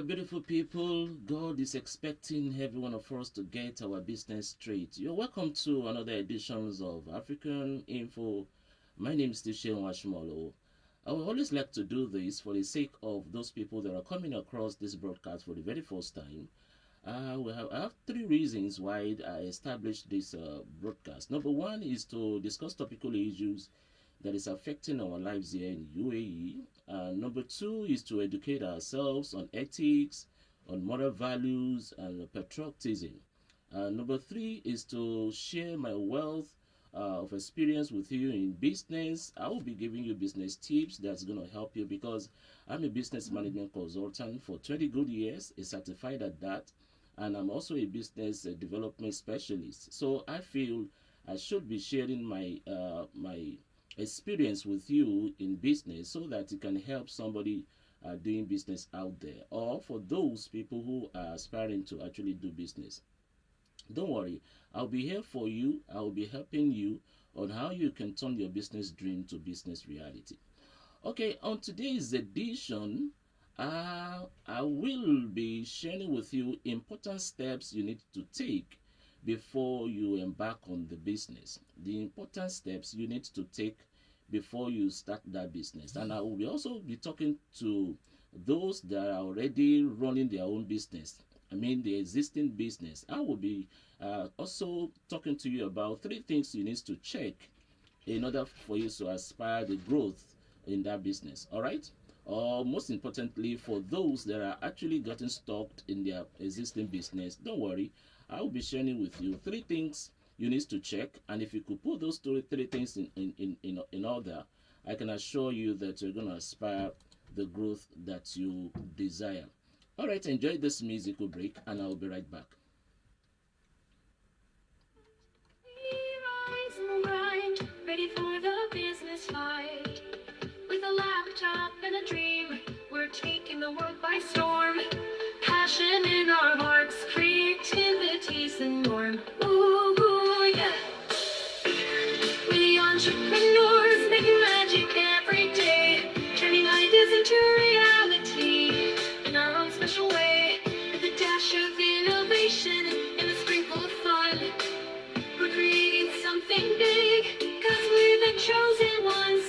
beautiful people. God is expecting every one of us to get our business straight. You're welcome to another editions of African Info. My name is Tisha Washmolo. I would always like to do this for the sake of those people that are coming across this broadcast for the very first time. I have three reasons why I established this broadcast. Number one is to discuss topical issues that is affecting our lives here in UAE. Number two is to educate ourselves on ethics, on moral values, and patriotism. Number three is to share my wealth of experience with you in business. I will be giving you business tips that's going to help you because I'm a business management consultant for 20 good years, a certified at that, and I'm also a business development specialist. So I feel I should be sharing my experience with you in business so that it can help somebody doing business out there, or for those people who are aspiring to actually do business. Don't worry, I'll be here for you. I'll be helping you on how you can turn your business dream to business reality. Okay, on today's edition, I will be sharing with you important steps you need to take before you embark on the business. The important steps you need to take before you start that business. And I will be also be talking to those that are already running their own business. I mean, the existing business. I will be also talking to you about three things you need to check in order for you to aspire the growth in that business. All right. Or most importantly, for those that are actually getting stuck in their existing business, don't worry. I will be sharing with you three things you need to check, and if you could put those three things in order, I can assure you that you're going to aspire the growth that you desire. All right, enjoy this musical break, and I'll be right back. We rise and grind, ready for the business fight. With a laptop and a dream, we're taking the world by storm. Passion in our hearts, creativity's the norm. Ooh, ooh, yeah. We're the entrepreneurs making magic every day, turning ideas into reality in our own special way. With a dash of innovation and a sprinkle of fun, we're creating something big, 'cause we're the chosen ones.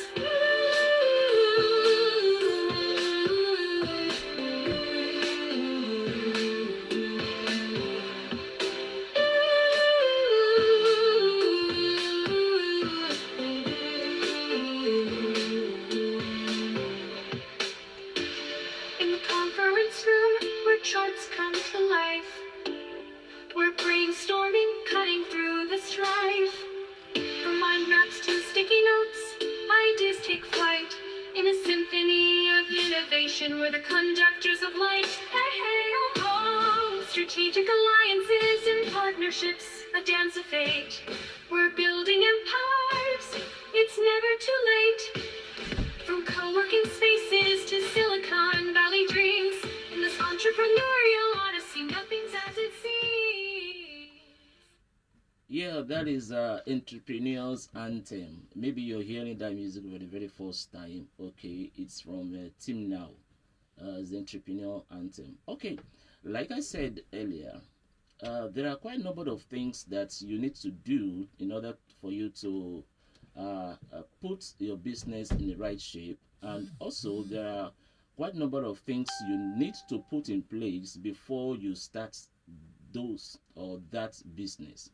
In the conference room where charts come to life, we're brainstorming, cutting through the strife. From mind maps to sticky notes, ideas take flight. In a symphony of innovation, we're the conductors of light. Hey, hey, oh, oh. Strategic alliances and partnerships, a dance of fate. We're building empires, it's never too late. From co-working spaces to Silicon Valley dreams, in this entrepreneurial odyssey, nothing's as it seems. Yeah, that is Entrepreneur's Anthem. Maybe you're hearing that music for the very first time. Okay, it's from Team Now. It's the Entrepreneur Anthem. Okay, like I said earlier, there are quite a number of things that you need to do in order for you to put your business in the right shape, and also there are quite a number of things you need to put in place before you start those or that business.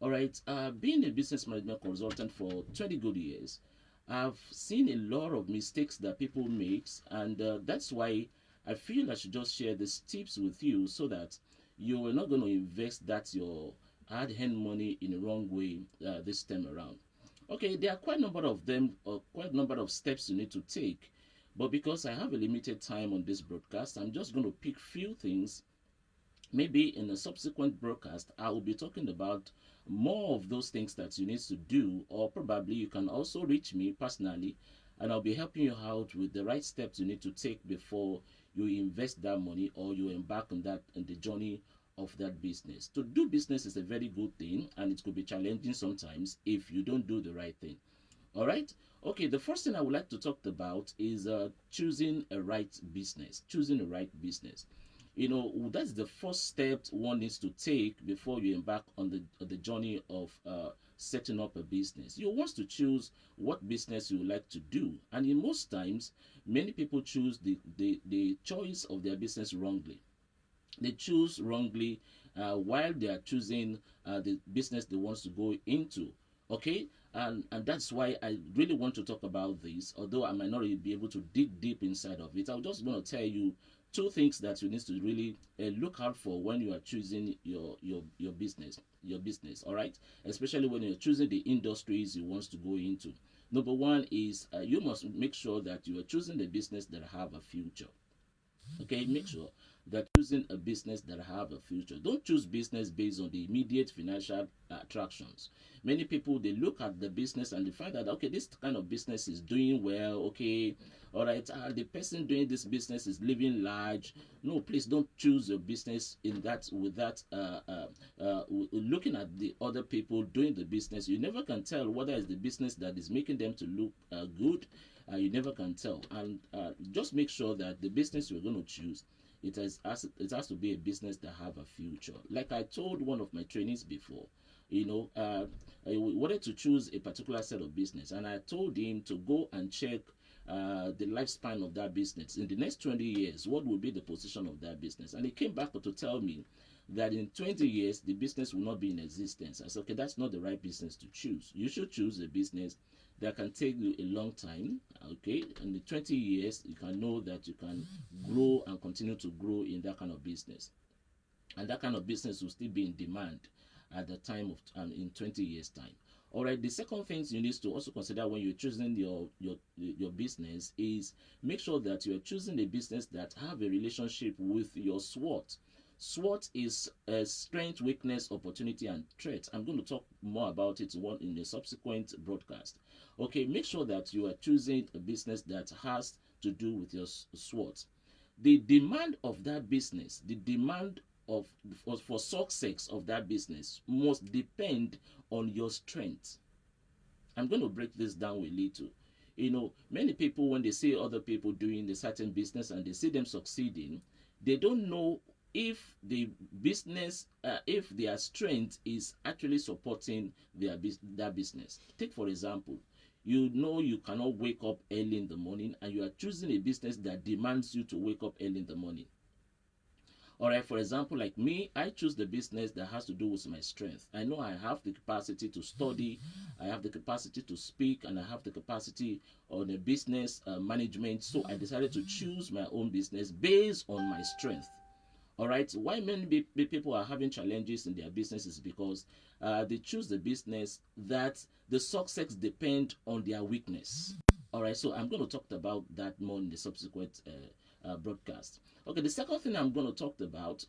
All right, being a business management consultant for 20 good years, I've seen a lot of mistakes that people make, and that's why I feel I should just share these tips with you so that you are not going to invest that your hard-earned money in the wrong way this time around. Okay, there are quite a number of them, or quite a number of steps you need to take, but because I have a limited time on this broadcast, I'm just going to pick few things. Maybe in a subsequent broadcast, I will be talking about more of those things that you need to do, or probably you can also reach me personally, and I'll be helping you out with the right steps you need to take before you invest that money or you embark on that on the journey of that business. To do business is a very good thing, and it could be challenging sometimes if you don't do the right thing. All right. Okay, the first thing I would like to talk about is choosing a right business. Choosing a right business. That's the first step one needs to take before you embark on the journey of setting up a business. You want to choose what business you would like to do, and in most times, many people choose the choice of their business wrongly. They choose wrongly while they are choosing the business they want to go into. Okay, and that's why I really want to talk about this. Although I might not really be able to dig deep inside of it, I'm just going to tell you two things that you need to really look out for when you are choosing your business. All right, especially when you're choosing the industries you want to go into. Number one is you must make sure that you are choosing the business that have a future. Okay, make sure that choosing a business that have a future. Don't choose business based on the immediate financial attractions. Many people, they look at the business and they find that, okay, this kind of business is doing well. Okay, all right, the person doing this business is living large. No, please don't choose your business in that with that looking at the other people doing the business. You never can tell whether it's the business that is making them to look good. You never can tell. And just make sure that the business you're going to choose, it has to be a business that have a future. Like I told one of my trainees before, I wanted to choose a particular set of business, and I told him to go and check the lifespan of that business in the next 20 years. What will be the position of that business? And he came back to tell me that in 20 years the business will not be in existence. I said, okay, that's not the right business to choose. You should choose a business that can take you a long time. Okay, in the 20 years you can know that you can grow and continue to grow in that kind of business, and that kind of business will still be in demand at the time of in 20 years time. All right, the second things you need to also consider when you're choosing your business is make sure that you're choosing a business that have a relationship with your SWOT. SWOT is strength, weakness, opportunity, and threat. I'm going to talk more about it in the subsequent broadcast. Okay, make sure that you are choosing a business that has to do with your SWOT. The demand of that business, the demand for success of that business must depend on your strength. I'm going to break this down a little. Many people, when they see other people doing a certain business and they see them succeeding, they don't know if the business, if their strength is actually supporting their business. Take for example, you cannot wake up early in the morning, and you are choosing a business that demands you to wake up early in the morning. All right, for example, like me, I choose the business that has to do with my strength. I know I have the capacity to study, I have the capacity to speak, and I have the capacity on the business management. So I decided to choose my own business based on my strength. All right, why many people are having challenges in their businesses because they choose the business that the success depend on their weakness. All right, so I'm going to talk about that more in the subsequent broadcast. Okay, the second thing I'm going to talk about,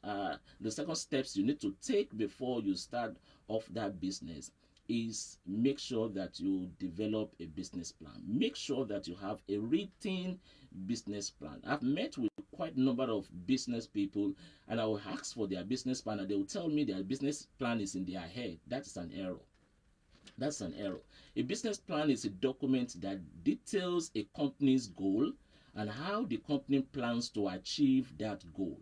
the second steps you need to take before you start off that business is make sure that you develop a business plan. Make sure that you have a written business plan. I've met with quite a number of business people, and I will ask for their business plan, and they will tell me their business plan is in their head. That is an error. That's an error. A business plan is a document that details a company's goal and how the company plans to achieve that goal.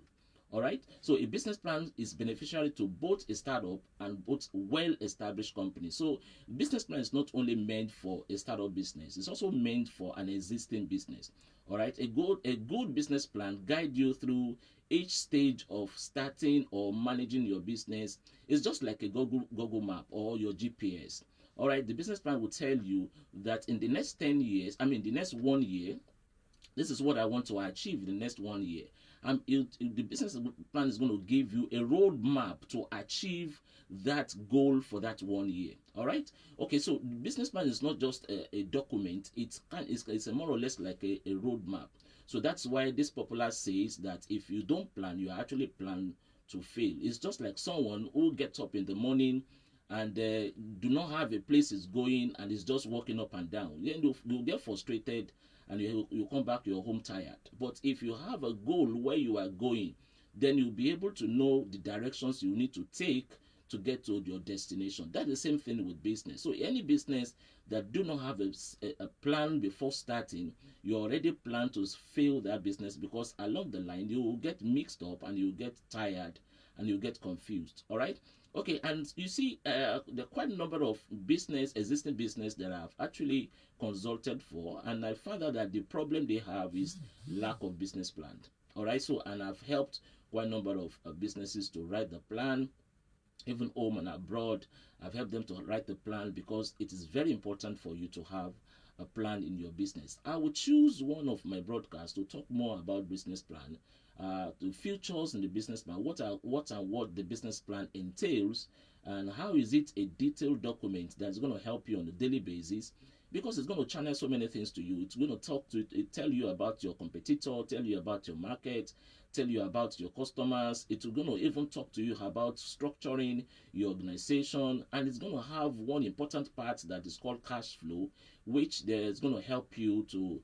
All right, so a business plan is beneficial to both a startup and both well-established companies. So business plan is not only meant for a startup business, it's also meant for an existing business. All right, a good business plan guide you through each stage of starting or managing your business. It's just like a Google map or your GPS. All right, the business plan will tell you that in the next 10 years, the next 1 year, this is what I want to achieve in the next 1 year. The business plan is going to give you a roadmap to achieve that goal for that 1 year. All right. Okay. So the business plan is not just a document. It's a more or less like a roadmap. So that's why this popular says that if you don't plan, you actually plan to fail. It's just like someone who gets up in the morning and do not have a place is going and is just walking up and down. Then you get frustrated and you come back to your home tired. But if you have a goal where you are going, then you'll be able to know the directions you need to take to get to your destination. That's the same thing with business. So any business that do not have a plan before starting, you already plan to fail that business, because along the line you will get mixed up and you get tired and you get confused. All right. Okay, and you see, there are quite a number of existing business that I've actually consulted for, and I found out that the problem they have is lack of business plan. All right, so, and I've helped quite a number of businesses to write the plan, even home and abroad. I've helped them to write the plan, because it is very important for you to have a plan in your business. I will choose one of my broadcasts to talk more about business plan, the features in the business plan, what the business plan entails, and how is it a detailed document that's going to help you on a daily basis, because it's going to channel so many things to you. It's going to tell you about your competitor, tell you about your market, tell you about your customers. It's going to even talk to you about structuring your organization, and it's going to have one important part that is called cash flow, which is going to help you to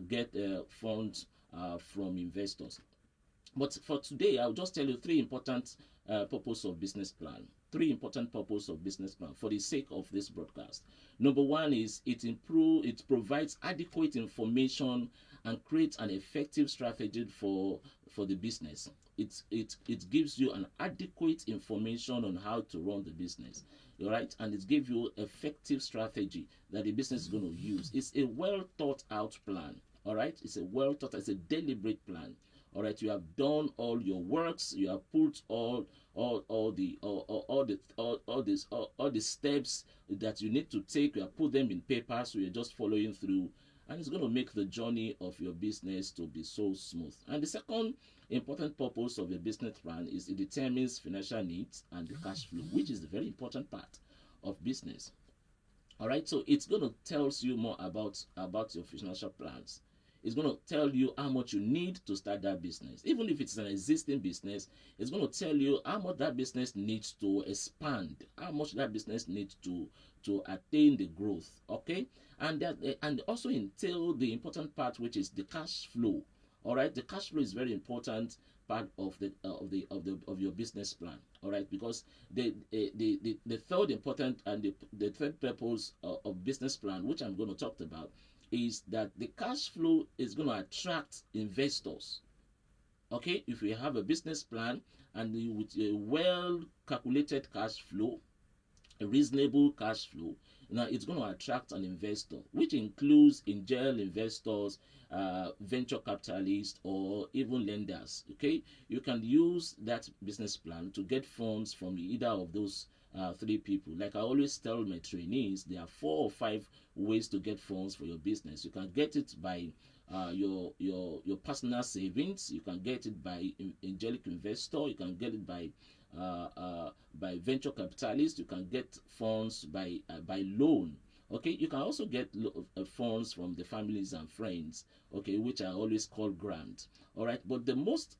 get funds from investors. But for today, I'll just tell you three important purpose of business plan. Three important purpose of business plan for the sake of this broadcast. Number one is it provides adequate information and creates an effective strategy for the business. It gives you an adequate information on how to run the business. All right, and it gives you effective strategy that the business is going to use. It's a well thought out plan. All right, it's a deliberate plan. All right, you have done all your works. You have put all the steps that you need to take. You have put them in paper, so you're just following through, and it's going to make the journey of your business to be so smooth. And the second important purpose of a business plan is it determines financial needs and the cash flow, which is a very important part of business. All right, so it's going to tell you more about your financial plans. It's going to tell you how much you need to start that business. Even if it's an existing business, it's going to tell you how much that business needs to expand, how much that business needs to attain the growth. Okay, and also entail the important part, which is the cash flow. All right, the cash flow is very important part of your business plan. All right, because the third important and the third purpose of business plan, which I'm going to talk about, is that the cash flow is going to attract investors. Okay, if you have a business plan and with a well calculated cash flow, a reasonable cash flow, now it's going to attract an investor, which includes angel investors, venture capitalists, or even lenders. Okay, you can use that business plan to get funds from either of those three people. Like I always tell my trainees, there are 4 or 5 ways to get funds for your business. You can get it by your personal savings. You can get it by angelic investor. You can get it by venture capitalists. You can get funds by loan. Okay, you can also get funds from the families and friends. Okay, which I always call grant. All right, but the most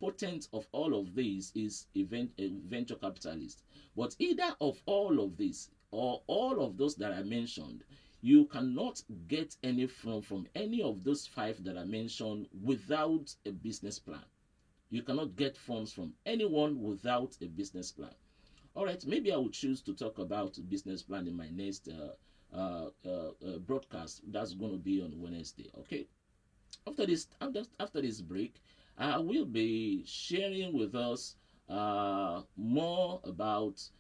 potent of all of these is a venture capitalist. But either of all of these or all of those that I mentioned, you cannot get any from any of those 5 that I mentioned without a business plan. You cannot get funds from anyone without a business plan. All right, maybe I will choose to talk about business plan in my next broadcast. That's going to be on Wednesday. Okay. After this break, I will be sharing with us more about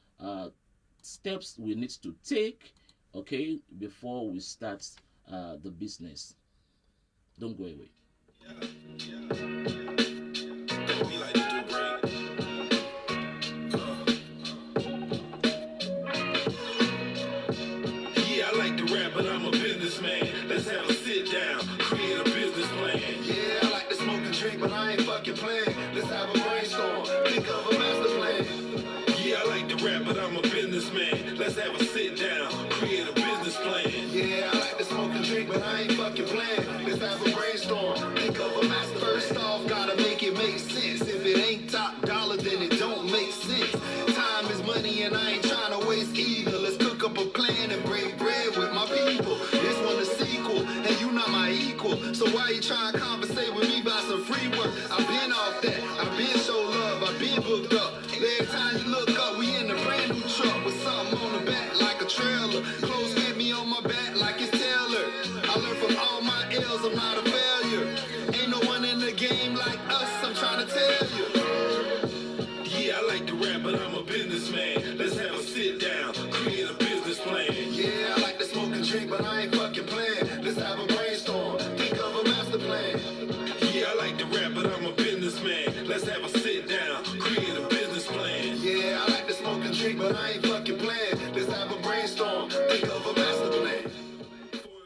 steps we need to take, okay, before we start the business. Don't go away. Yeah, I like to rap, but I'm a businessman. Let's have a sit down, create a business plan. Yeah, I like to smoke and drink, but I ain't fucking playing. Let's have a brainstorm, think of a master plan. Yeah, I like to rap, but I'm a businessman. Let's have a sit down, create a business plan. Yeah, I like to smoke and drink, but I ain't fucking playing. Let's have a brainstorm, think of a master. First off, gotta make it make sense. If it ain't top dollar, then it don't make sense. Time is money, and I ain't trying to waste either. Let's cook up a plan and break bread with my people. This one a sequel, and you not my equal. So why you trying to conversate with me about some free work? I've been off that, I've been show love, I've been booked up. Every time you look up, we in drink, but I ain't fucking playing. Let's have a brainstorm, think of a master plan. Yeah, I like to rap, but I'm a businessman. Let's have a sit down, create a business plan. Yeah, I like to smoke and drink, but I ain't fucking playing. Let's have a brainstorm, think of a master plan.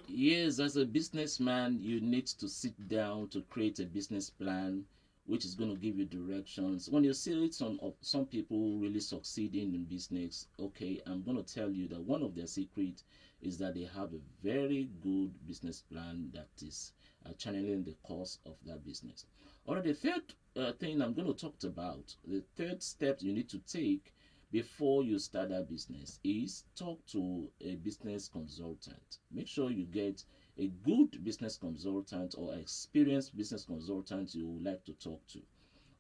Yes, as a businessman, you need to sit down to create a business plan which is going to give you directions. When you see some people really succeeding in business, okay, I'm going to tell you that one of their secret is that they have a very good business plan that is channeling the course of that business. All right, the third thing I'm going to talk about, the third step you need to take before you start that business is talk to a business consultant. Make sure you get a good business consultant or experienced business consultant you would like to talk to.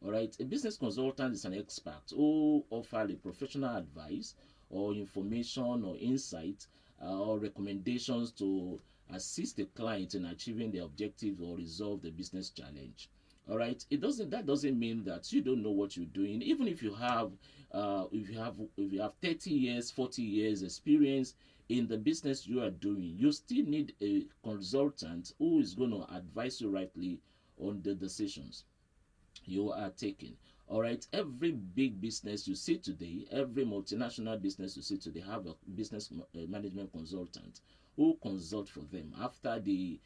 All right, a business consultant is an expert who offers a professional advice or information or insight or recommendations to assist the client in achieving the objective or resolve the business challenge. All right, that doesn't mean that you don't know what you're doing. Even if you have 30 years, 40 years experience in the business you are doing, you still need a consultant who is going to advise you rightly on the decisions you are taking. All right, every big business you see today, every multinational business you see today have a business management consultant who consult for them after the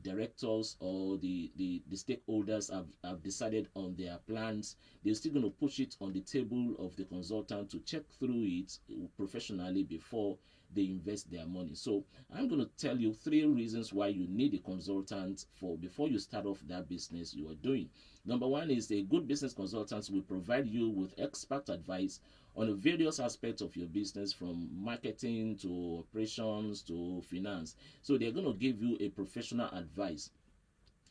directors or the stakeholders have decided on their plans. They're still going to push it on the table of the consultant to check through it professionally before they invest their money. So I'm going to tell you 3 reasons why you need a consultant for before you start off that business you are doing. Number 1 is a good business consultant will provide you with expert advice on the various aspects of your business, from marketing to operations to finance. So they're going to give you a professional advice.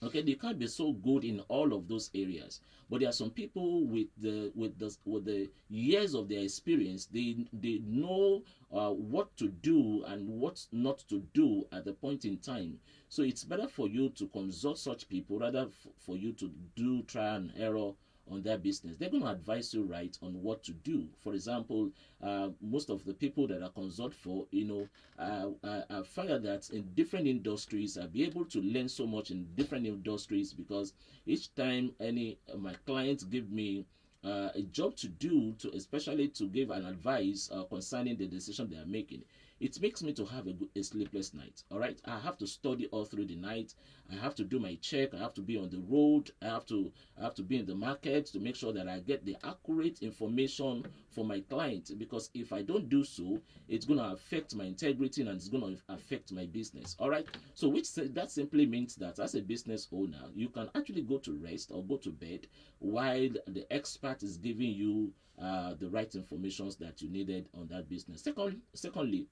Okay, they can't be so good in all of those areas, but there are some people with the years of their experience. They know what to do and what not to do at the point in time. So it's better for you to consult such people rather for you to do trial and error on their business. They're going to advise you right on what to do. For example, most of the people that I consult for, I find that in different industries, I'll be able to learn so much in different industries, because each time my clients give me a job to do, especially to give an advice concerning the decision they are making, it makes me to have a sleepless night. All right, I have to study all through the night. I have to do my check. I have to be on the road. I have to be in the market to make sure that I get the accurate information for my client, because if I don't do so, it's going to affect my integrity and it's going to affect my business. All right, so that simply means that as a business owner, you can actually go to rest or go to bed while the expert is giving you the right information that you needed on that business. Secondly,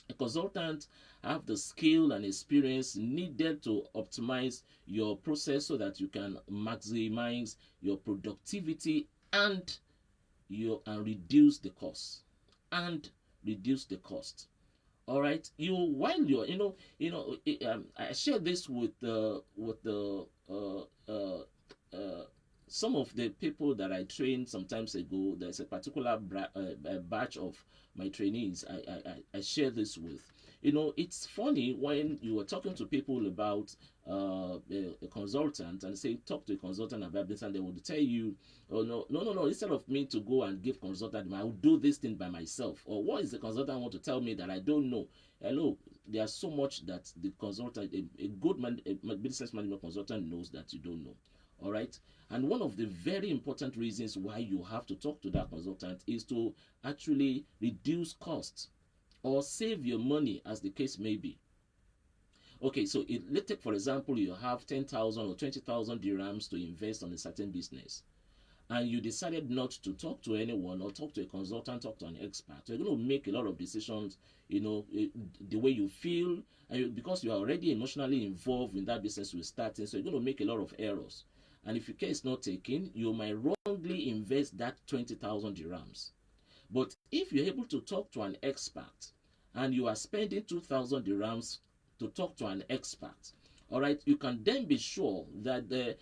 a consultant have the skill and experience needed to optimize your process so that you can maximize your productivity and reduce the cost. All right, while you're I share this with the some of the people that I trained some times ago. There's a particular batch of my trainees I share this with. It's funny when you are talking to people about a consultant and say talk to a consultant about this, and they would tell you, oh no, instead of me to go and give consultant, I will do this thing by myself. Or what is the consultant want to tell me that I don't know? Hello, there's so much that the consultant, a good business management consultant knows that you don't know. All right, and one of the very important reasons why you have to talk to that consultant is to actually reduce costs or save your money, as the case may be. Okay, so let's take for example, you have 10,000 or 20,000 dirhams to invest on a certain business, and you decided not to talk to anyone or talk to a consultant, talk to an expert. You're going to make a lot of decisions, the way you feel, and because you are already emotionally involved in that business you're starting, so you're going to make a lot of errors. And if your care is not taken, you might wrongly invest that 20,000 dirhams. But if you're able to talk to an expert and you are spending 2,000 dirhams to talk to an expert, All right, you can then be sure that the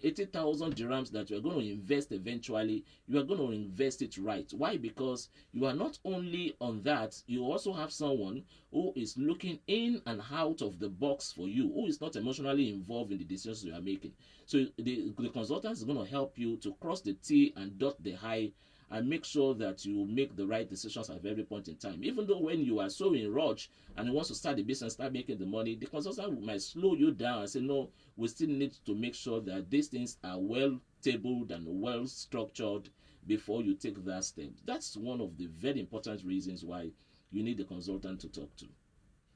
80,000 dirhams that you are going to invest eventually, you are going to invest it right. Why? Because you are not only on that, you also have someone who is looking in and out of the box for you, who is not emotionally involved in the decisions you are making. So the consultant is going to help you to cross the T and dot the I, and make sure that you make the right decisions at every point in time. Even though when you are so in rush and you want to start the business, start making the money, the consultant might slow you down and say, no, we still need to make sure that these things are well tabled and well structured before you take that step. That's one of the very important reasons why you need a consultant to talk to.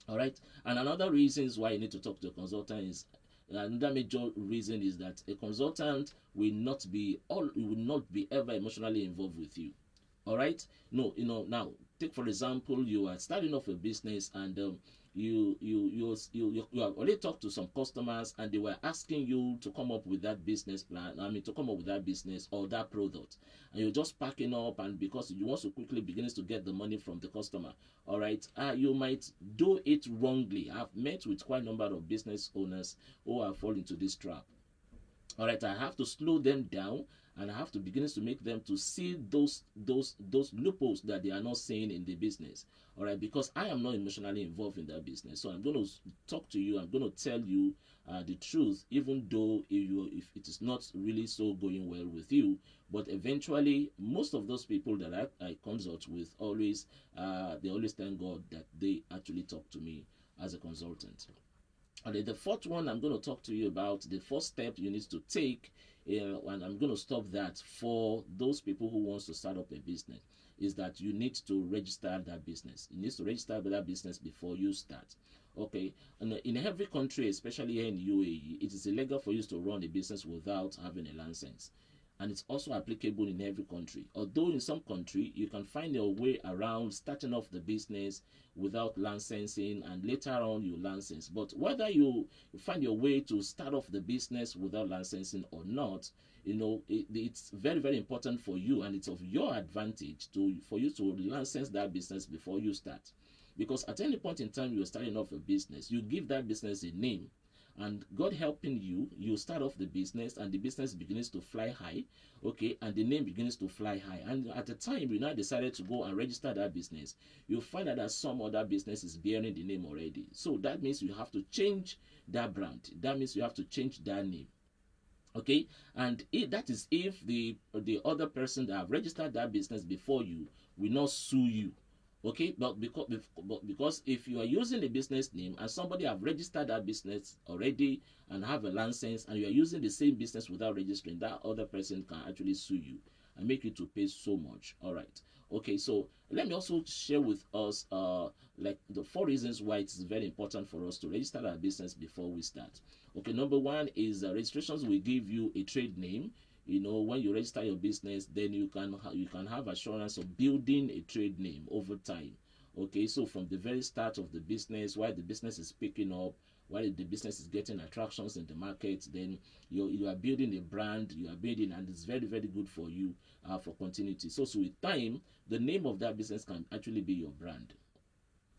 All right. And another reasons why you need to talk to a consultant is, another major reason is that a consultant will not be ever emotionally involved with you. All right. No, now take for example, you are starting off a business, and you have already talked to some customers, and they were asking you to come up with that business plan, to come up with that business or that product, and you're just packing up, and because you want to quickly begin to get the money from the customer. All right, you might do it wrongly. I've met with quite a number of business owners who have fallen into this trap. All right, I have to slow them down, and I have to begin to make them to see those loopholes that they are not seeing in the business. All right, because I am not emotionally involved in that business, so I'm going to talk to you, I'm going to tell you the truth, even though if it is not really so going well with you. But eventually, most of those people that I consult with always, they always thank God that they actually talk to me as a consultant. And then the fourth one I'm going to talk to you about, the first step you need to take, and I'm going to stop that for those people who wants to start up a business, is that you need to register that business. You need to register that business before you start. Okay, and in every country, especially here in UAE, it is illegal for you to run a business without having a license, and it's also applicable in every country. Although in some country you can find your way around starting off the business without licensing, and later on you license. But whether you find your way to start off the business without licensing or not, it's very, very important for you, and it's of your advantage for you to license that business before you start. Because at any point in time you're starting off a business, you give that business a name, and God helping you, you start off the business, and the business begins to fly high, okay, and the name begins to fly high. And at the time you now decided to go and register that business, you find out that some other business is bearing the name already. So that means you have to change that brand. That means you have to change that name. Okay, and that is if the other person that have registered that business before you will not sue you. Okay, but because if you are using a business name and somebody have registered that business already and have a license, and you are using the same business without registering, that other person can actually sue you and make you to pay so much. All right. Okay, so let me also share with us like the 4 reasons why it's very important for us to register our business before we start. Okay, number 1 is registrations will give you a trade name. When you register your business, then you can have assurance of building a trade name over time. Okay, so from the very start of the business, while the business is picking up, while the business is getting attractions in the market, then you are building a brand, and it's very, very good for you for continuity. So with time, the name of that business can actually be your brand,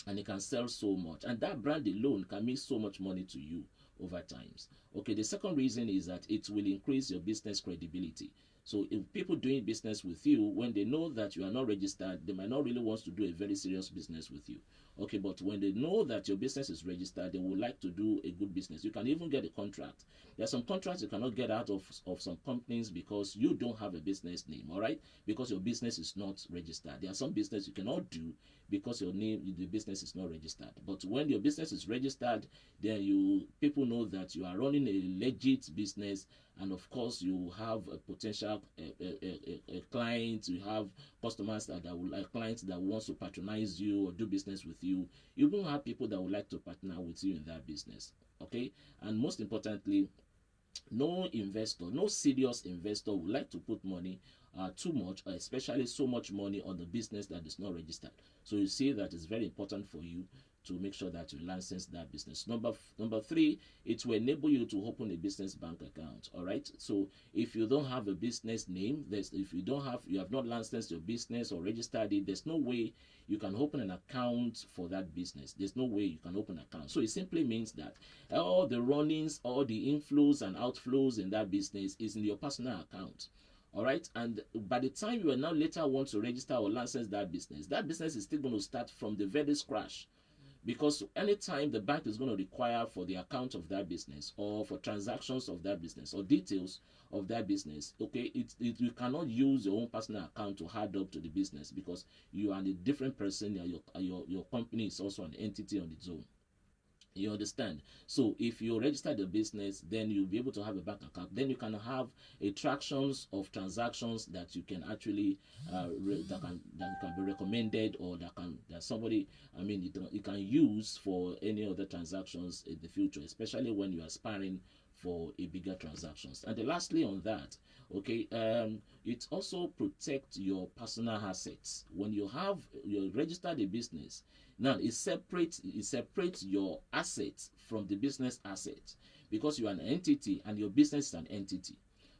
and it can sell so much, and that brand alone can make so much money to you over times. Okay, the second reason is that it will increase your business credibility. So if people doing business with you, when they know that you are not registered, they might not really want to do a very serious business with you. Okay, but when they know that your business is registered, they would like to do a good business. You can even get a contract. There are some contracts you cannot get out of some companies because you don't have a business name, all right? Because your business is not registered. There are some business you cannot do because the business is not registered. But when your business is registered, then people know that you are running a legit business, and of course you have a potential a client, you have customers that will like clients that wants to patronize you or do business with you. You don't have people that would like to partner with you in that business. Okay, and most importantly, no serious investor would like to put money too much, or especially so much money on the business that is not registered. So you see that it's very important for you to make sure that you license that business. Number three, it will enable you to open a business bank account. All right. So if you don't have a business name, if you have not licensed your business or registered it, there's no way you can open an account for that business. There's no way you can open an account. So it simply means that all the runnings, all the inflows and outflows in that business is in your personal account. All right. And by the time you are now later want to register or license that business is still going to start from the very scratch. Because anytime the bank is going to require for the account of that business or for transactions of that business or details of that business, okay, you cannot use your own personal account to add up to the business, because you are a different person. Your company is also an entity on its own. You understand? So if you register the business, then you'll be able to have a bank account. Then you can have attractions of transactions that you can actually that can be recommended, or that somebody, I mean, you can use for any other transactions in the future, especially when you are aspiring for a bigger transactions. And lastly on that, okay, it also protects your personal assets. When you registered a business, now it separates your assets from the business assets, because you are an entity and your business is an entity.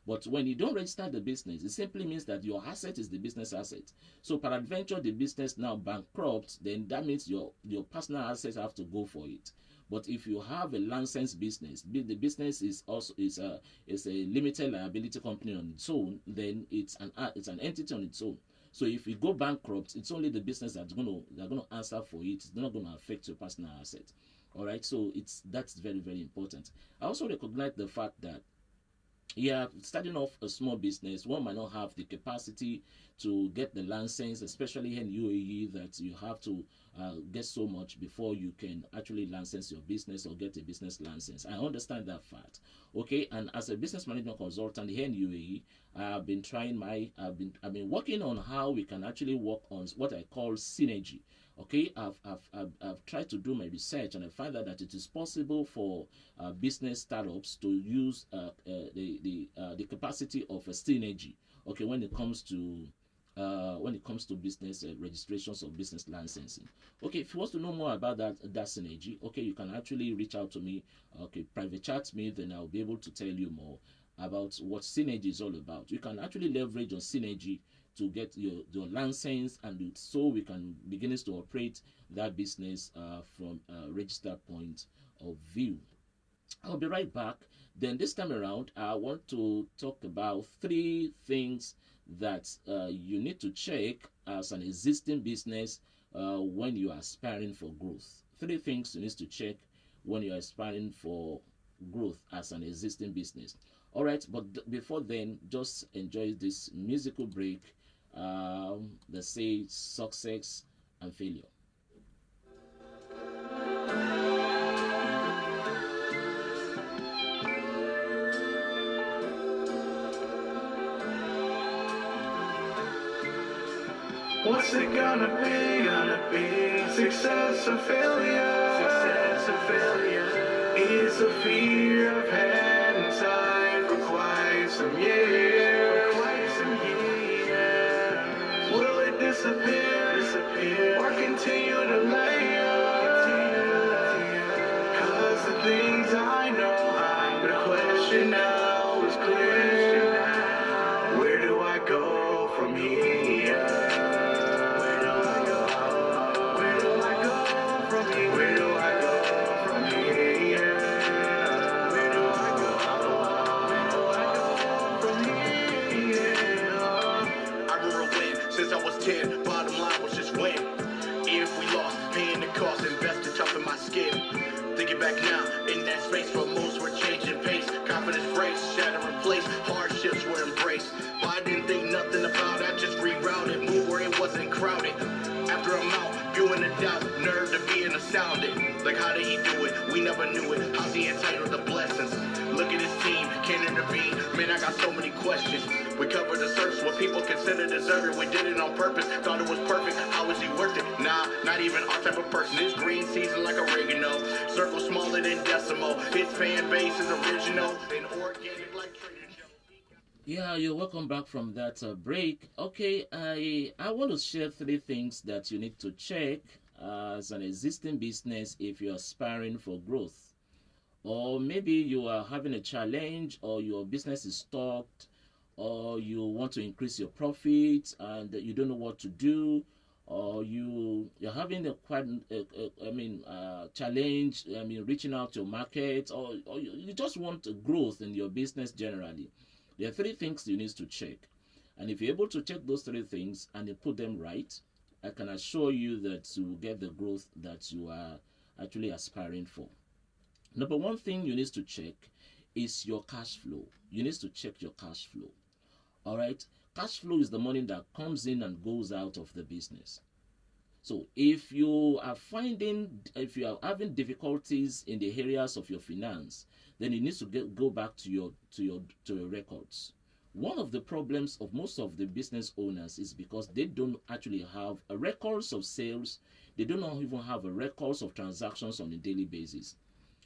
But when you don't register the business, it simply means that your asset is the business asset. So peradventure the business now bankrupt, then that means your personal assets have to go for it. But if you have a licensed business, the business is a limited liability company on its own, then it's an entity on its own. So if you go bankrupt, it's only the business they're going to answer for it. It's not going to affect your personal asset. All right. So that's very, very important. I also recognize the fact that, yeah, starting off a small business, one might not have the capacity to get the license, especially in UAE, that you have to get so much before you can actually license your business or get a business license. I understand that fact. Okay, and as a business management consultant here in UAE, I've been working on how we can actually work on what I call synergy. Okay, I've tried to do my research, and I find out that it is possible for business startups to use the capacity of a synergy. Okay, when it comes to business registrations or business licensing. Okay, if you want to know more about that synergy, okay, you can actually reach out to me. Okay, private chat me, then I'll be able to tell you more about what synergy is all about. You can actually leverage on synergy to get your license, and so we can begin to operate that business from a registered point of view. I'll be right back. Then this time around, I want to talk about 3 things that you need to check as an existing business when you are aspiring for growth. 3 things you need to check when you are aspiring for growth as an existing business. All right, but before then, just enjoy this musical break. Let's say success and failure. What's it gonna be? Success or failure? Success or failure? It's a fear I've had inside for quite some years. Will it disappear? Or continue to layer? Cause the things I know, the question now is clear. Where do I go from here? Bottom line was just win. If we lost, paying the cost, invested tough in my skin. Thinking back now, in that space for most we're changing pace. Confidence breaks, shattering place, hardships were embraced. But I didn't think nothing about it, I just rerouted, moved where it wasn't crowded. After I'm out, viewing the doubt, nerve to being astounded. Like how did he do it? We never knew it. How's he entitled to blessings? Look at his team, can't intervene. Man, I got so many questions. We covered the surface, what people consider deserving. We did it on purpose, thought it was perfect. How is he worth it? Nah, not even our type of person. It's green season like oregano. Circle smaller than decimal. His fan base is original and organic like Trader Joe. Yeah, you're welcome back from that break. Okay, I want to share three things that you need to check as an existing business if you're aspiring for growth. Or maybe you are having a challenge, or your business is stopped, or you want to increase your profits and you don't know what to do, or you're having a quite challenge, reaching out to your market, or you just want a growth in your business generally. There are three things you need to check, and if you're able to check those three things and you put them right, I can assure you that you will get the growth that you are actually aspiring for. Number one thing you need to check is your cash flow. You need to check your cash flow. All right. Cash flow is the money that comes in and goes out of the business. So if you are having difficulties in the areas of your finance, then you need to go back to your records. One of the problems of most of the business owners is because they don't actually have a records of sales. They do not even have a records of transactions on a daily basis.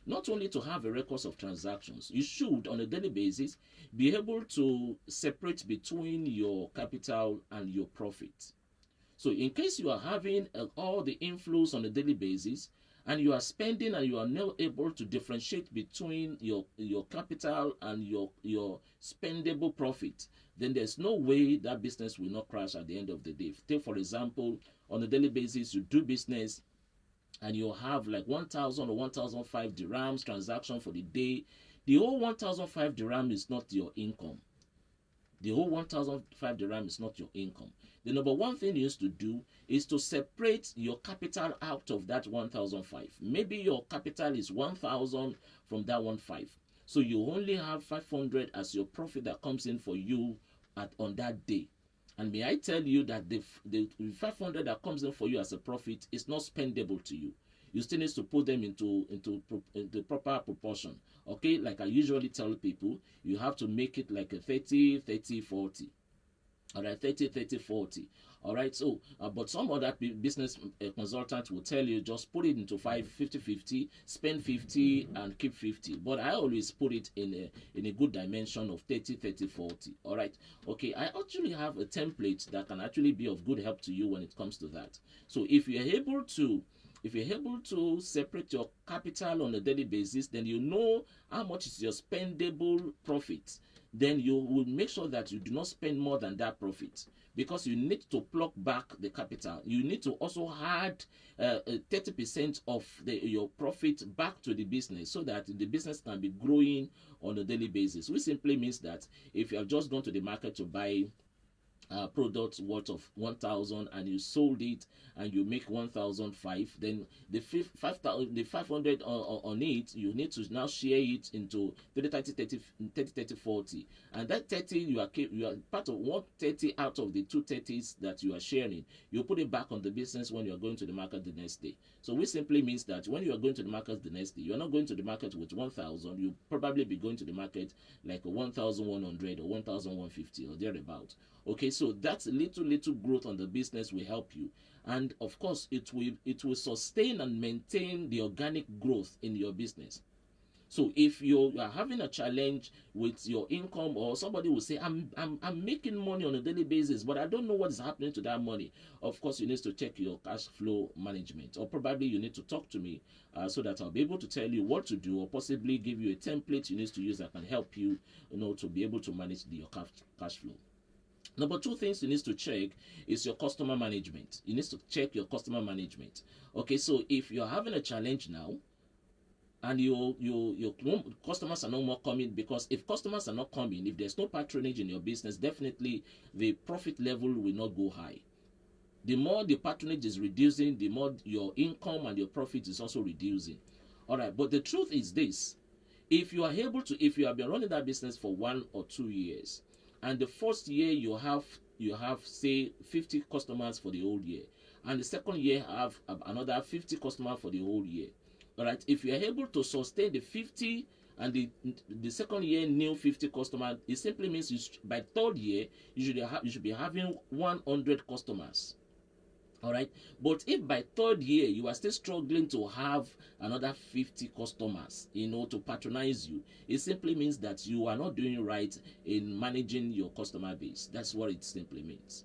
Not only to have a record of transactions, you should on a daily basis be able to separate between your capital and your profit. So in case you are having all the inflows on a daily basis and you are spending and you are not able to differentiate between your capital and your spendable profit, then there's no way that business will not crash at the end of the day. Take for example, on a daily basis you do business and you have like 1,000 or 1,005 dirhams transaction for the day. The whole 1,005 dirham is not your income. The whole 1,005 dirham is not your income. The number one thing you used to do is to separate your capital out of that 1,005. Maybe your capital is 1,000 from that 1,500. So you only have 500 as your profit that comes in for you on that day. And may I tell you that the 500 that comes in for you as a profit is not spendable to you. You still need to put them into proper proportion. Okay, like I usually tell people, you have to make it like a 30, 30, 40. All right, 30, 30, 40. All right, so but some other business consultant will tell you just put it into 50, 50, spend 50 and keep 50. But I always put it in a good dimension of 30, 30, 40. All right, okay, I actually have a template that can actually be of good help to you when it comes to that. So if you're able to separate your capital on a daily basis, then you know how much is your spendable profit. Then you will make sure that you do not spend more than that profit, because you need to plug back the capital. You need to also add 30% of your profit back to the business so that the business can be growing on a daily basis, which simply means that if you have just gone to the market to buy products worth of 1,000 and you sold it and you make 1,005, then the 500 on it, you need to now share it into 30, 40, and that 30 you are part of 130 out of the 230s that you are sharing. You put it back on the business when you are going to the market the next day. So which simply means that when you are going to the market the next day, you are not going to the market with 1,000. You probably be going to the market like 1,100 or 1,150 or thereabout. Okay, so that's little growth on the business will help you, and of course it will sustain and maintain the organic growth in your business. So if you are having a challenge with your income, or somebody will say I'm making money on a daily basis but I don't know what is happening to that money, of course you need to check your cash flow management, or probably you need to talk to me so that I'll be able to tell you what to do, or possibly give you a template you need to use that can help you, to be able to manage your cash flow. Number two things you need to check is your customer management. You need to check your customer management. Okay, so if you're having a challenge now and your customers are no more coming, because if customers are not coming, if there's no patronage in your business, definitely the profit level will not go high. The more the patronage is reducing, the more your income and your profit is also reducing. All right, but the truth is this: if you have been running that business for 1 or 2 years, and the first year you have say 50 customers for the whole year, and the second year have another 50 customers for the whole year. All right, if you are able to sustain the 50 and the second year new 50 customers, it simply means by third year you should be having 100 customers. All right. But if by third year you are still struggling to have another 50 customers, to patronize you, it simply means that you are not doing right in managing your customer base. That's what it simply means.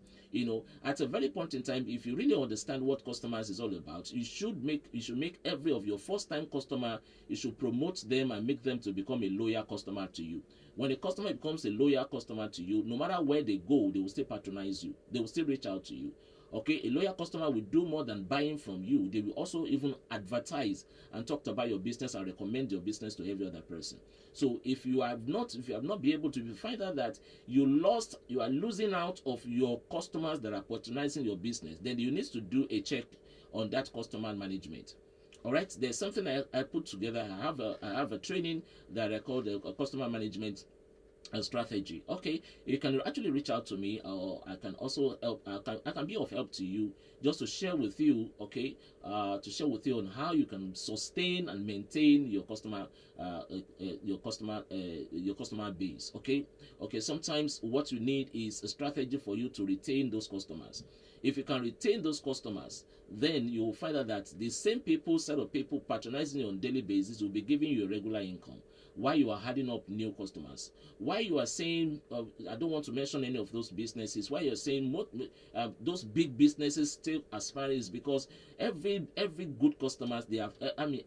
At a very point in time, if you really understand what customers is all about, you should make every of your first time customer, you should promote them and make them to become a loyal customer to you. When a customer becomes a loyal customer to you, no matter where they go, they will still patronize you, they will still reach out to you. Okay, a loyal customer will do more than buying from you. They will also even advertise and talk about your business and recommend your business to every other person. So if you have not been able to, if you find out that you are losing out of your customers that are patronizing your business, then you need to do a check on that customer management. All right, there's something I put together. I have a training that I call the customer management and strategy. Okay, you can actually reach out to me, or I can also help. I can be of help to you, just to share with you. Okay, to share with you on how you can sustain and maintain your customer base. Okay. Sometimes what you need is a strategy for you to retain those customers. If you can retain those customers, then you will find out that the same set of people patronizing you on a daily basis will be giving you a regular income, while you are adding up new customers. Why you are saying, I don't want to mention any of those businesses, why you're saying those big businesses still aspire, is because every good customers they have,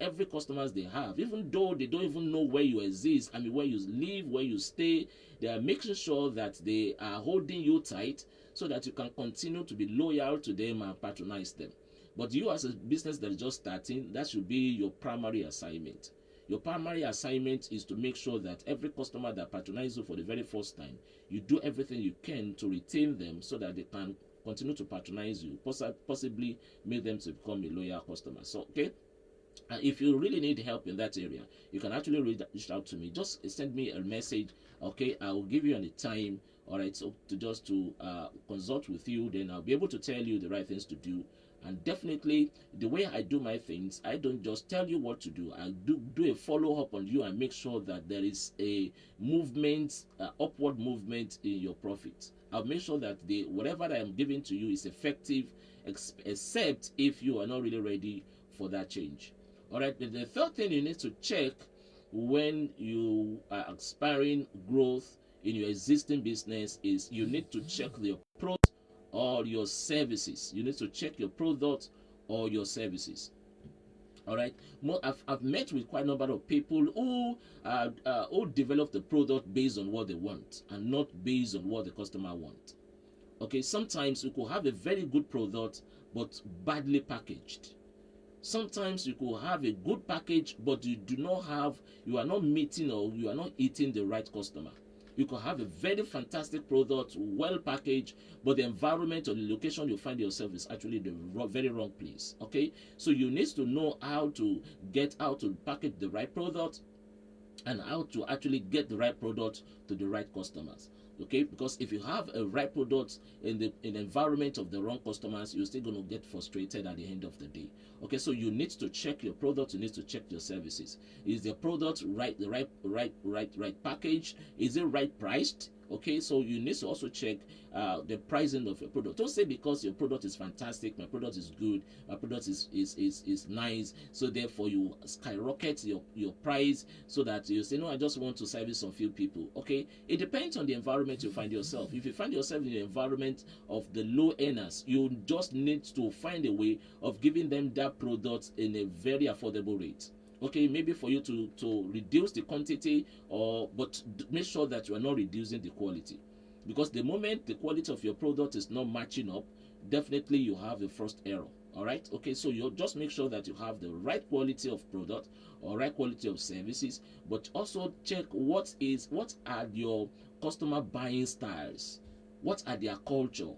every customers they have, even though they don't even know where you exist, where you live, where you stay, they are making sure that they are holding you tight, so that you can continue to be loyal to them and patronize them. But you, as a business that is just starting, that should be your primary assignment. Your primary assignment is to make sure that every customer that patronizes you for the very first time, you do everything you can to retain them, so that they can continue to patronize you, possibly make them to become a loyal customer. So, okay, if you really need help in that area, you can actually reach out to me. Just send me a message. Okay, I will give you any time. All right, so to consult with you, then I'll be able to tell you the right things to do. And definitely, the way I do my things, I don't just tell you what to do. I do a follow up on you and make sure that there is a movement, upward movement in your profit. I'll make sure that the whatever I am giving to you is effective, except if you are not really ready for that change. All right. The third thing you need to check when you are aspiring growth in your existing business is you need to check your product or your services. You need to check your product or your services. All right. I've met with quite a number of people who develop the product based on what they want and not based on what the customer wants. Okay. Sometimes you could have a very good product but badly packaged. Sometimes you could have a good package, but you are not meeting, or you are not hitting the right customer. You could have a very fantastic product, well packaged, but the environment or the location you find yourself is actually the very wrong place. Okay, so you need to know how to package the right product, and how to actually get the right product to the right customers. Okay, because if you have a right product in the environment of the wrong customers, you're still going to get frustrated at the end of the day. Okay, so you need to check your product, you need to check your services. Is the product the right package? Is it right priced? Okay, so you need to also check the pricing of your product. Don't say because your product is fantastic, my product is good, my product is nice, so therefore you skyrocket your price, so that you say, no, I just want to service some few people. Okay, it depends on the environment you find yourself. If you find yourself in the environment of the low earners, you just need to find a way of giving them that product in a very affordable rate. Okay, maybe for you to reduce the quantity, but make sure that you are not reducing the quality, because the moment the quality of your product is not matching up, definitely you have the first error. All right, okay, so you just make sure that you have the right quality of product or right quality of services, but also check what are your customer buying styles, what are their culture,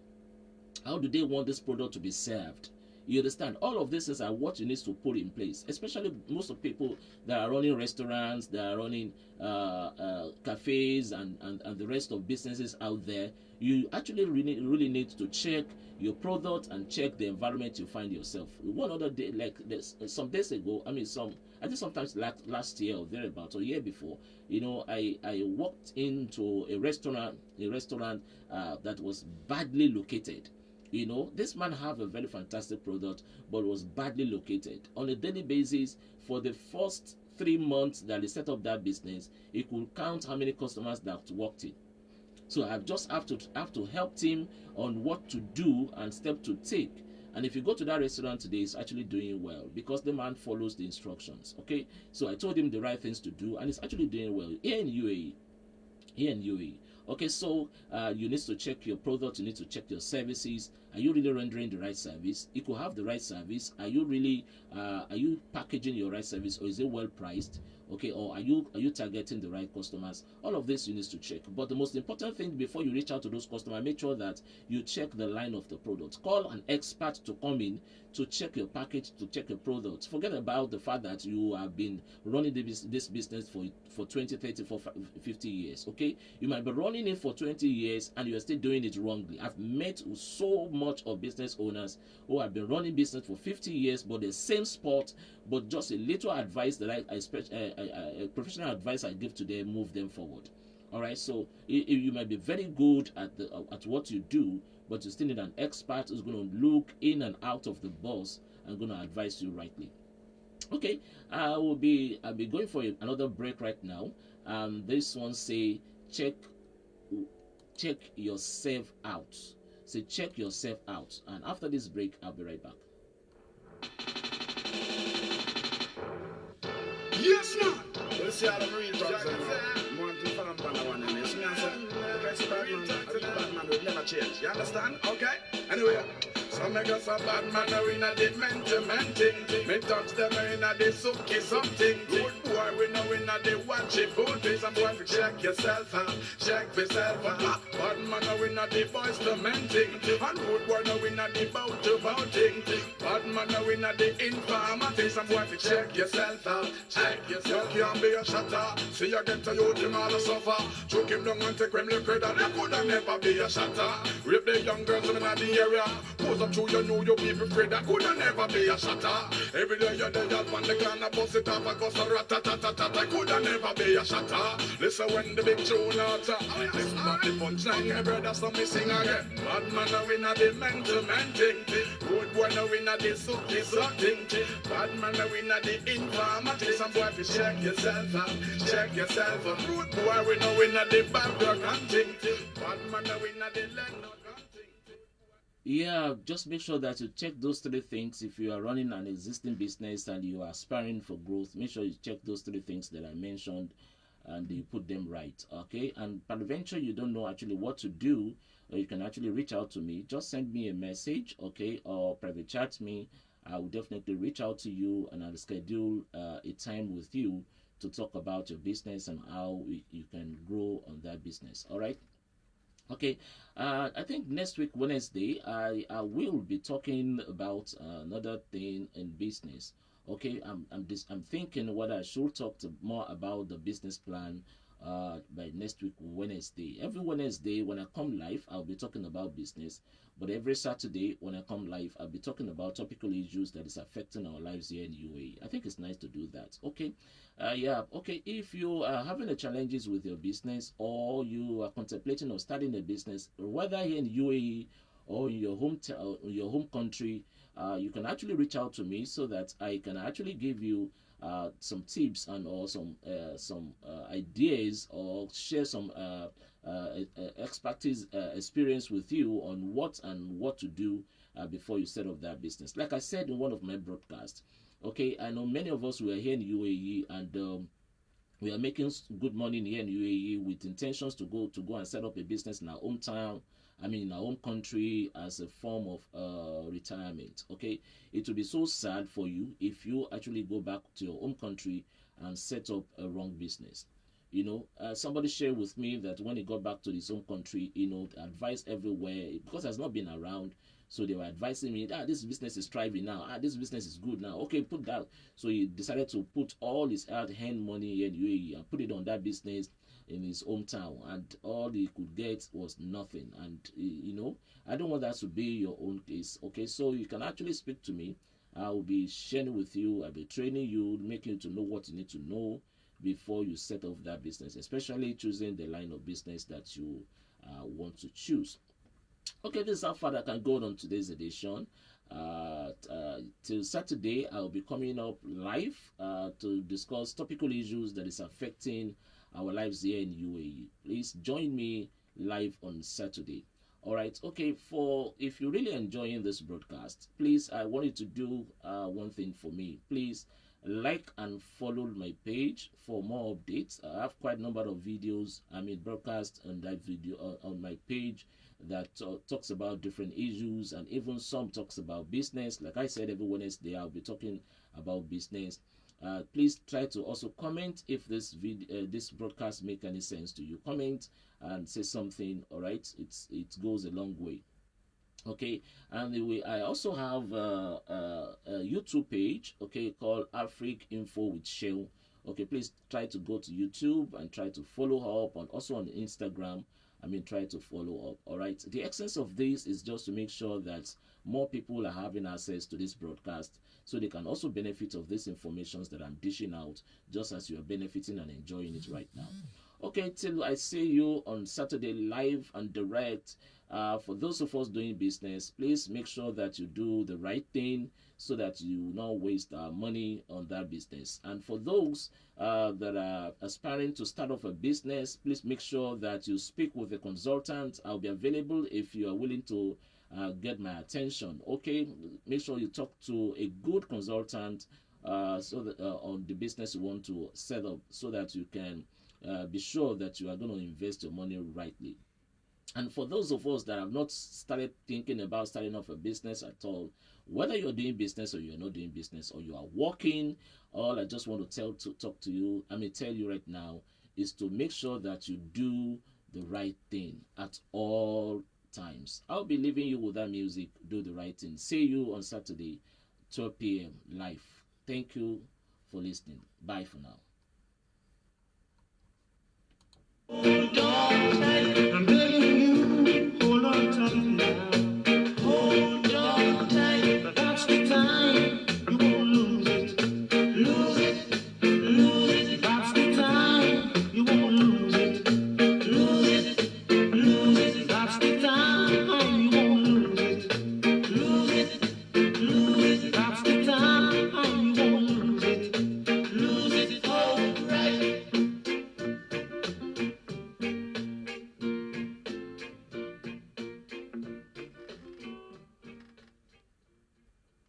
how do they want this product to be served. You understand? All of this are what you need to put in place, especially most of people that are running restaurants, that are running cafes, and the rest of businesses out there. You actually really need to check your product and check the environment you find yourself. One other day, like this, some days ago, I think sometimes last year or thereabouts, or year before, I walked into a restaurant that was badly located. You know, this man have a very fantastic product, but was badly located. On a daily basis, for the first 3 months that he set up that business, he could count how many customers that walked in. So I just have to help him on what to do and step to take. And if you go to that restaurant today, it's actually doing well because the man follows the instructions. Okay, so I told him the right things to do, and it's actually doing well here in UAE. Here in UAE. Okay, so you need to check your product, you need to check your services. Are you really rendering the right service? You could have the right service. Are you packaging your right service, or is it well priced? Okay, or are you targeting the right customers? All of this you need to check. But the most important thing before you reach out to those customers, make sure that you check the line of the product. Call an expert to come in to check your package, to check your products. Forget about the fact that you have been running this business for 20, 30, 50 years. Okay, you might be running it for 20 years and you are still doing it wrongly. I've met so much of business owners who have been running business for 50 years, but the same spot, but just a little advice that I professional advice I give to them, move them forward. All right, so you might be very good at what you do, but you still need an expert who's going to look in and out of the box and going to advise you rightly. Okay, I'll be going for another break right now. This one say check yourself out. Say check yourself out, and after this break, I'll be right back. Yes, man. Let's see how the real drugs are. More than fun and one in this. Me and say, okay, so bad man will never change. You understand? Okay? Anyway. So make us a bad man now in a the menting. Me touch them in a the suki something. Good boy, we know in a the watch it. Good days and boy, check yourself out. Check yourself out. Bad man now in a the boys lamenting. And good boy now in a the bouting. Bad man now in a the informer. Some boy, check yourself out. Check yourself. You can't be a shatter. See you get to you, him all suffer. Choke him down and take him liquid. And you could never be a shatter. Rape the young girls in the area. Pose up to you know your people afraid that could never be a shatter. Every day you're there on the corner, bust it up and go so rat-tat-tat-tat. Could never be a shatter. Listen when the big tune out. This is not the punchline, my brother, so me sing again. Bad man now in a the menting. Good boy now in a the sucking. Bad man now in a the informer. Some boy fi check yourself out. Check yourself out. Good boy we know in a the back hunting. Bad man now in a the leg not hunting. Yeah, just make sure that you check those three things. If you are running an existing business and you are aspiring for growth, make sure you check those three things that I mentioned and you put them right. Okay, and peradventure you don't know actually what to do, you can actually reach out to me. Just send me a message, okay, or private chat me. I will definitely reach out to you and I'll schedule a time with you to talk about your business and how you can grow on that business. All right. Okay, I think next week Wednesday I will be talking about another thing in business. Okay, I'm thinking whether I should talk more about the business plan by next week Wednesday. Every Wednesday when I come live, I'll be talking about business. But every Saturday when I come live, I'll be talking about topical issues that is affecting our lives here in UAE. I think it's nice to do that. Okay, yeah. Okay, if you are having a challenges with your business or you are contemplating on starting a business, whether here in UAE or in your home country, you can actually reach out to me so that I can actually give you some tips and or some ideas or share some expertise experience with you on what to do before you set up that business. Like I said in one of my broadcasts, okay, I know many of us were here in UAE and we are making good money here in UAE with intentions to go and set up a business in our hometown. I mean, in our own country as a form of retirement. Okay, it will be so sad for you if you actually go back to your home country and set up a wrong business. You know, somebody shared with me that when he got back to his home country, you know, advice everywhere because has not been around. So they were advising me, this business is thriving now. This business is good now. Okay, put that. So he decided to put all his hand money here in UAE and put it on that business in his hometown, and all he could get was nothing. And you know, I don't want that to be your own case. Okay, so you can actually speak to me. I will be sharing with you. I'll be training you, making you to know what you need to know before you set off that business, especially choosing the line of business that you want to choose. Okay, this is how far I can go on today's edition. Till Saturday, I'll be coming up live to discuss topical issues that is affecting our lives here in UAE. Please join me live on Saturday. All right. Okay. For if you're really enjoying this broadcast, please, I want you to do one thing for me. Please like and follow my page for more updates. I have quite a number of videos. Broadcast on that video on my page that talks about different issues, and even some talks about business. Like I said, every Wednesday I'll be talking about business. Please try to also comment if this video, this broadcast make any sense to you. Comment and say something. All right, it goes a long way. Okay, and I also have a YouTube page, okay, called Afric Info with Shell. Okay, please try to go to YouTube and try to follow up, and also on Instagram. Try to follow up. All right, the essence of this is just to make sure that more people are having access to this broadcast, so they can also benefit of these informations that I'm dishing out, just as you are benefiting and enjoying it right now. Okay, till I see you on Saturday live and direct. For those of us doing business, please make sure that you do the right thing so that you not waste money on that business. And for those that are aspiring to start off a business, please make sure that you speak with a consultant. I'll be available if you are willing to get my attention. Okay, make sure you talk to a good consultant so that on the business you want to set up, so that you can be sure that you are going to invest your money rightly. And for those of us that have not started thinking about starting off a business at all, whether you're doing business or you're not doing business, or you are working, all I just want to talk to you, tell you right now, is to make sure that you do the right thing at all times. I'll be leaving you with that music. Do the right thing. See you on Saturday, 12 p.m. live. Thank you for listening. Bye for now. Don't